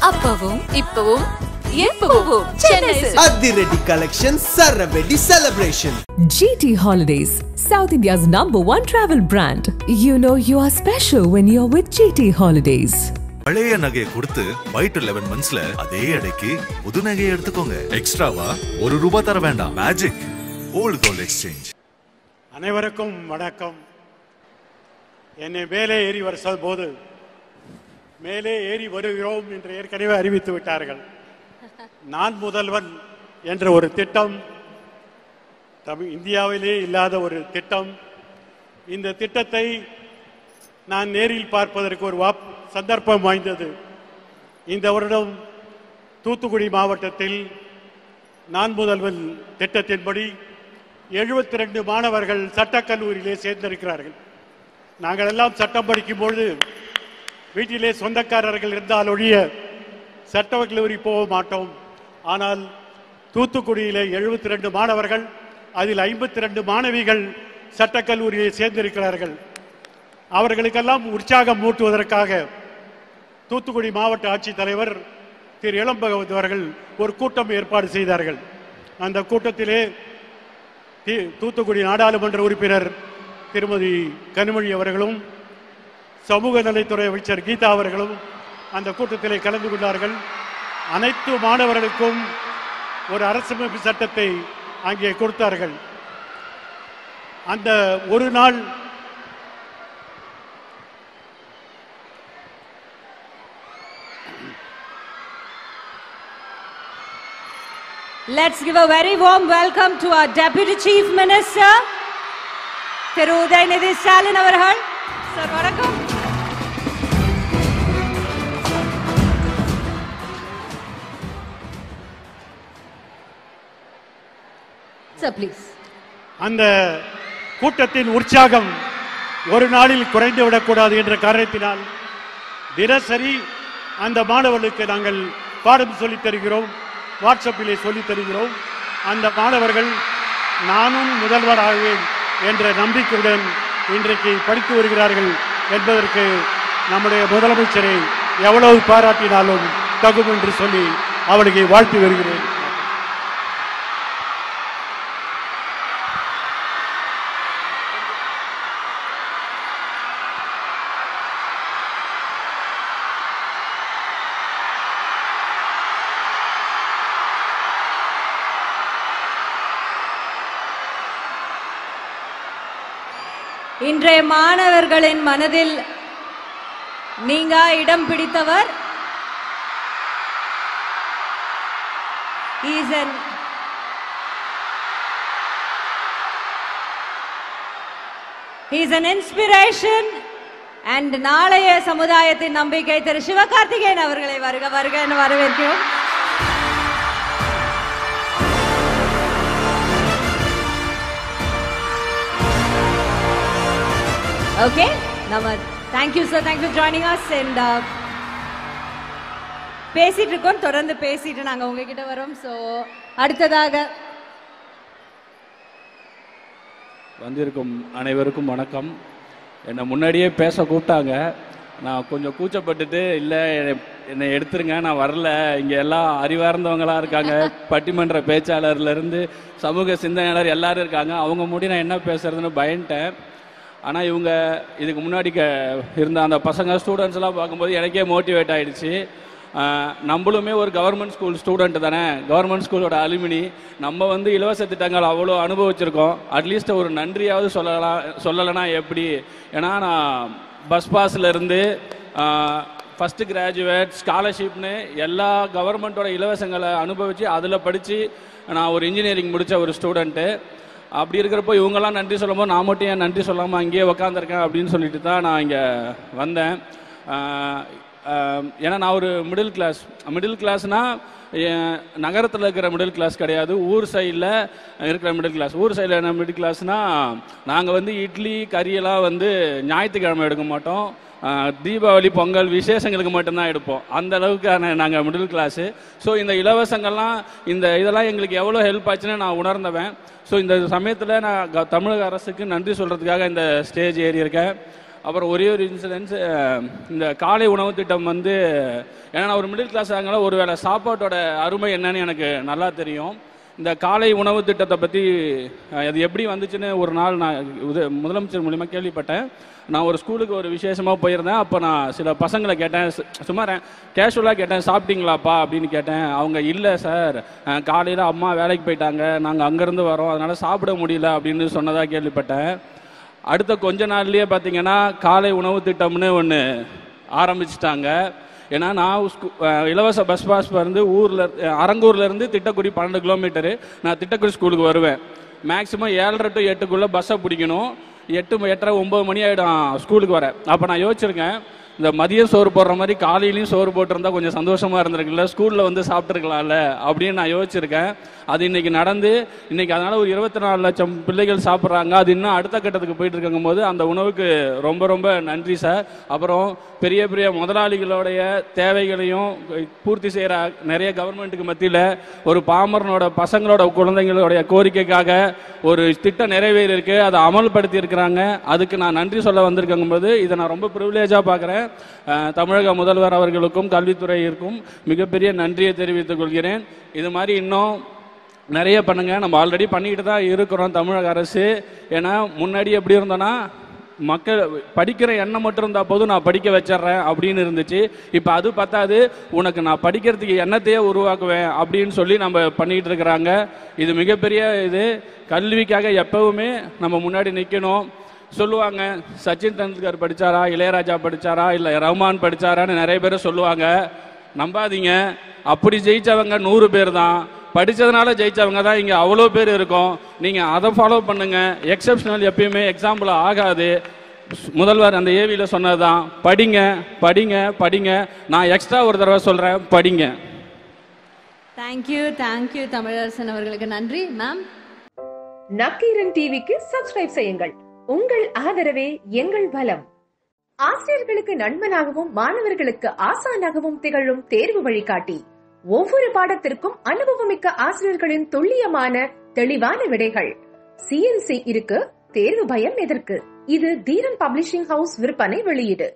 அப்பவும் இப்பவும் எப்பவும் சென்னை அதிரடி collection சரவெடி celebration. GT Holidays, South India's #1 travel brand. You know you are special when you're with GT Holidays. பழைய நகையை கொடுத்து பை டு 11 monthsல அதே அடைக்கு புது நகையை எடுத்துக்கோங்க. எக்ஸ்ட்ராவா ₹1 தர வேண்டாம். Magic old gold exchange. அனைவருக்கும் வணக்கம். என்னை மேலே ஏறி வர போது மேலே ஏறி வருகிறோம் என்று ஏற்கனவே அறிவித்து விட்டார்கள். நான் முதல்வன் என்ற ஒரு திட்டம் இந்தியாவிலே இல்லாத ஒரு திட்டம். இந்த திட்டத்தை நான் நேரில் பார்ப்பதற்கு ஒரு சந்தர்ப்பம் வாய்ந்தது. இந்த வருடம் தூத்துக்குடி மாவட்டத்தில் நான் முதல்வன் திட்டத்தின்படி 72 மாணவர்கள் சட்டக்கல்லூரியிலே சேர்ந்திருக்கிறார்கள். நாங்கள் எல்லாம் சட்டம் படிக்கும் பொழுது வீட்டிலே சொந்தக்காரர்கள் இருந்தால் ஒழிய சட்டக்கல்லூரி போக மாட்டோம். ஆனால் தூத்துக்குடியிலே 72 மாணவர்கள், அதில் 52 மாணவிகள் சட்டக்கல்லூரியை சேர்ந்திருக்கிறார்கள். அவர்களுக்கெல்லாம் உற்சாகம் மூட்டுவதற்காக தூத்துக்குடி மாவட்ட ஆட்சித்தலைவர் திரு இளம்பகவத் அவர்கள் ஒரு கூட்டம் ஏற்பாடு செய்தார்கள். அந்த கூட்டத்திலே தூத்துக்குடி நாடாளுமன்ற உறுப்பினர் திருமதி கனிமொழி அவர்களும் சமூக நலத்துறை அமைச்சர் கீதா அவர்களும் அந்த கூட்டத்திலே கலந்து கொண்டார்கள். அனைத்து மாணவர்களுக்கும் ஒரு அரசமைப்பு சட்டத்தை அங்கே கொடுத்தார்கள். அந்த ஒரு நாள் Let's give a very warm welcome to our Deputy Chief Minister, Thiru Udayanithi Stalin avargal. Sir, vanakkam. Sir, please. அந்த கூட்டத்தின் உற்சாகம் ஒரு நாளில் குறைந்து விடக்கூடாது என்ற காரணத்தினால் தினசரி அந்த மாணவர்களுக்கு நாங்கள் பாடம் சொல்லித் தருகிறோம், வாட்ஸ்அப்பிலே சொல்லித் தருகிறோம். அந்த மாணவர்கள் நானும் முதல்வராகுவேன் என்ற நம்பிக்கையுடன் இன்றைக்கு படித்து வருகிறார்கள் என்பதற்கு நம்முடைய முதலமைச்சரை எவ்வளவு பாராட்டினாலும் தகும் என்று சொல்லி அவளுக்கு வாழ்த்து வருகிறேன். இன்றைய மாணவர்களின் மனதில் நீங்க இடம் பிடித்தவர் He's an inspiration and நாளைய சமுதாயத்தின் நம்பிக்கை திரு சிவகார்த்திகேயன் அவர்களை வருக வருக என வரவேற்கிறோம். Okay, thank you sir, thank you for joining us and பேசிட்டு இருக்கோம், தொடர்ந்து பேசிட்டு நாங்க உங்ககிட்ட வரோம். ஸோ அடுத்ததாக வந்திருக்கும் அனைவருக்கும் வணக்கம். என்னை முன்னாடியே பேச கூப்பிட்டாங்க, நான் கொஞ்சம் கூச்சப்பட்டுட்டு இல்லை என்னை எடுத்துருங்க நான் வரல, இங்கே எல்லாம் அறிவார்ந்தவங்களாக இருக்காங்க, பட்டிமன்ற பேச்சாளர்லேருந்து சமூக சிந்தனையாளர் எல்லாரும் இருக்காங்க, அவங்க முன்னாடி நான் என்ன பேசுறதுன்னு பயன்ட்டேன். ஆனால் இவங்க இதுக்கு முன்னாடி இருந்த அந்த பசங்க ஸ்டூடெண்ட்ஸ்லாம் பார்க்கும்போது எனக்கே மோட்டிவேட் ஆகிடுச்சு. நம்மளுமே ஒரு கவர்மெண்ட் ஸ்கூல் ஸ்டூடெண்ட் தானே, கவர்மெண்ட் ஸ்கூலோட அலுமினி, நம்ம இலவச திட்டங்கள் அவ்வளோ அனுபவிச்சிருக்கோம், அட்லீஸ்ட் ஒரு நன்றியாவது சொல்லலைன்னா எப்படி? ஏன்னா நான் பஸ் பாஸ்லேருந்து ஃபஸ்ட்டு கிராஜுவேட் ஸ்காலர்ஷிப்னு எல்லா கவர்மெண்ட்டோட இலவசங்களை அனுபவித்து அதில் படித்து நான் ஒரு இன்ஜினியரிங் முடித்த ஒரு ஸ்டூடெண்ட்டு. அப்படி இருக்கிறப்போ இவங்கெல்லாம் நன்றி சொல்லும்போது நான் மட்டும் ஏன் நன்றி சொல்லாமல் அங்கேயே உக்காந்துருக்கேன் அப்படின்னு சொல்லிட்டு தான் நான் இங்கே வந்தேன். ஏன்னா நான் ஒரு மிடில் கிளாஸ்னால் நகரத்தில் இருக்கிற மிடில் கிளாஸ் கிடையாது, ஊர் சைடில் இருக்கிற மிடில் கிளாஸ். ஊர் சைடில் என்ன மிடில் கிளாஸ்னால் நாங்கள் இட்லி கறியெல்லாம் ஞாயிற்றுக்கிழமை எடுக்க மாட்டோம், தீபாவளி பொங்கல் விசேஷங்களுக்கு மட்டும்தான் எடுப்போம். அந்த அளவுக்கு நாங்கள் மிடில் கிளாஸு. ஸோ இந்த இலவசங்கள்லாம் இதெல்லாம் எங்களுக்கு எவ்வளோ ஹெல்ப் ஆச்சுன்னு நான் உணர்ந்தவன். ஸோ இந்த சமயத்தில் நான் தமிழக அரசுக்கு நன்றி சொல்கிறதுக்காக இந்த ஸ்டேஜ் ஏறி இருக்கேன். அப்புறம் ஒரே ஒரு இன்சிடென்ட்ஸ், இந்த காலை உணவு திட்டம் வந்து, ஏன்னா நான் ஒரு மிடில் கிளாஸ் ஆகனால ஒரு வேளை சாப்பாட்டோட அருமை என்னன்னு எனக்கு நல்லா தெரியும். இந்த காலை உணவு திட்டத்தை பற்றி அது எப்படி வந்துச்சுன்னு ஒரு நாள் நான் முதலமைச்சர் மூலிமா கேள்விப்பட்டேன். நான் ஒரு ஸ்கூலுக்கு ஒரு விசேஷமாக போயிருந்தேன். அப்போ நான் சில பசங்களை கேட்டேன், சும்மா கேஷுவலாக கேட்டேன், சாப்பிட்டீங்களாப்பா அப்படின்னு கேட்டேன். அவங்க இல்லை சார், காலையில் அம்மா வேலைக்கு போயிட்டாங்க, நாங்கள் அங்கேருந்து வரோம், அதனால் சாப்பிட முடியல அப்படின்னு சொன்னதாக கேள்விப்பட்டேன். அடுத்த கொஞ்ச நாள்லேயே பார்த்தீங்கன்னா காலை உணவு திட்டம்னு ஒன்று ஆரம்பிச்சிட்டாங்க. ஏன்னா நான் இலவச பஸ் பாஸ் வந்து அரங்கூர்லேருந்து திட்டக்குடி 12 கிலோமீட்டரு. நான் திட்டக்குடி ஸ்கூலுக்கு வருவேன். மேக்ஸிமம் 7:30 to 8 பஸ்ஸை பிடிக்கணும். 8, 8:30, 9 மணி ஆகிடும் ஸ்கூலுக்கு வர. அப்போ நான் யோசிச்சிருக்கேன், இந்த மதியம் சோறு போடுற மாதிரி காலையிலையும் சோறு போட்டிருந்தா கொஞ்சம் சந்தோஷமாக இருந்திருக்குல்ல, ஸ்கூலில் வந்து சாப்பிட்ருக்கலாம்ல அப்படின்னு நான் யோசிச்சிருக்கேன். அது இன்னைக்கு நடந்து இன்னைக்கு அதனால ஒரு 24 லட்சம் பிள்ளைகள் சாப்பிட்றாங்க. அது இன்னும் அடுத்த கட்டத்துக்கு போயிட்டு இருக்கும் போது அந்த உணவுக்கு ரொம்ப ரொம்ப நன்றி சார். அப்புறம் பெரிய பெரிய முதலாளிகளுடைய தேவைகளையும் பூர்த்தி செய்கிற நிறைய கவர்மெண்ட்டுக்கு மத்தியில் ஒரு பாமரனோட பசங்களோட குழந்தைங்களுடைய கோரிக்கைக்காக ஒரு திட்டம் நிறைவேறியிருக்கு, அதை அமல்படுத்தி இருக்கிறாங்க. அதுக்கு நான் நன்றி சொல்ல வந்திருக்கும் போது இதை நான் ரொம்ப ப்ரிவிலேஜாக பார்க்குறேன். தமிழக முதல்வர் அவர்களுக்கும் கல்வித்துறையிற்கும் மிகப்பெரிய நன்றியை தெரிவித்துக் கொள்கிறேன். இது மாதிரி இன்னும் நிறைய பண்ணுங்க. நம்ம ஆல்ரெடி பண்ணிக்கிட்டு தான் இருக்கிறோம் தமிழக அரசு. ஏன்னா முன்னாடி எப்படி இருந்தோன்னா மக்கள் படிக்கிற எண்ணம் மட்டும் இருந்தால் போதும், நான் படிக்க வச்சிட்றேன் அப்படின்னு இருந்துச்சு. இப்போ அது பத்தாது, உனக்கு நான் படிக்கிறதுக்கு எண்ணத்தையே உருவாக்குவேன் அப்படின்னு சொல்லி நம்ம பண்ணிக்கிட்டு இருக்கிறாங்க. இது மிகப்பெரிய இது. கல்விக்காக எப்பவுமே நம்ம முன்னாடி நிற்கணும். சொல்லுவாங்க, சச்சின் டெண்டுல்கர் படித்தாரா, இளையராஜா படித்தாரா, இல்லை ரஹ்மான் படித்தாரான்னு நிறைய பேர் சொல்லுவாங்க. நம்பாதீங்க, அப்படி ஜெயித்தவங்க 100 பேர் தான். படித்ததுனால ஜெயித்தவங்க தான் இங்கே அவ்வளோ பேர் இருக்கும். நீங்கள் அதை ஃபாலோ பண்ணுங்கள். எக்ஸப்ஷனல் எப்பயுமே எக்ஸாம்பிள் ஆகாது. முதல்வர் அந்த ஏவியில் சொன்னது தான், படிங்க படிங்க படிங்க. நான் எக்ஸ்ட்ரா ஒரு தடவை சொல்கிறேன், படிங்க. தேங்க்யூ தேங்க்யூ தமிழரசன் அவர்களுக்கு நன்றி. மேம், நக்கீரன் டிவிக்கு சப்ஸ்கிரைப் செய்யுங்கள். உங்கள் ஆதரவே எங்கள் பலம். ஆசிரியர்களுக்கு நண்பனாகவும் மாணவர்களுக்கு ஆசானாகவும் திகழும் தேர்வு வழிகாட்டி. ஒவ்வொரு பாடத்திற்கும் அனுபவமிக்க ஆசிரியர்களின் துல்லியமான தெளிவான விடைகள். CNC இருக்கு, தேர்வு பயம் எதற்கு? இது தீரன் பப்ளிஷிங் ஹவுஸ் விற்பனை வெளியீடு.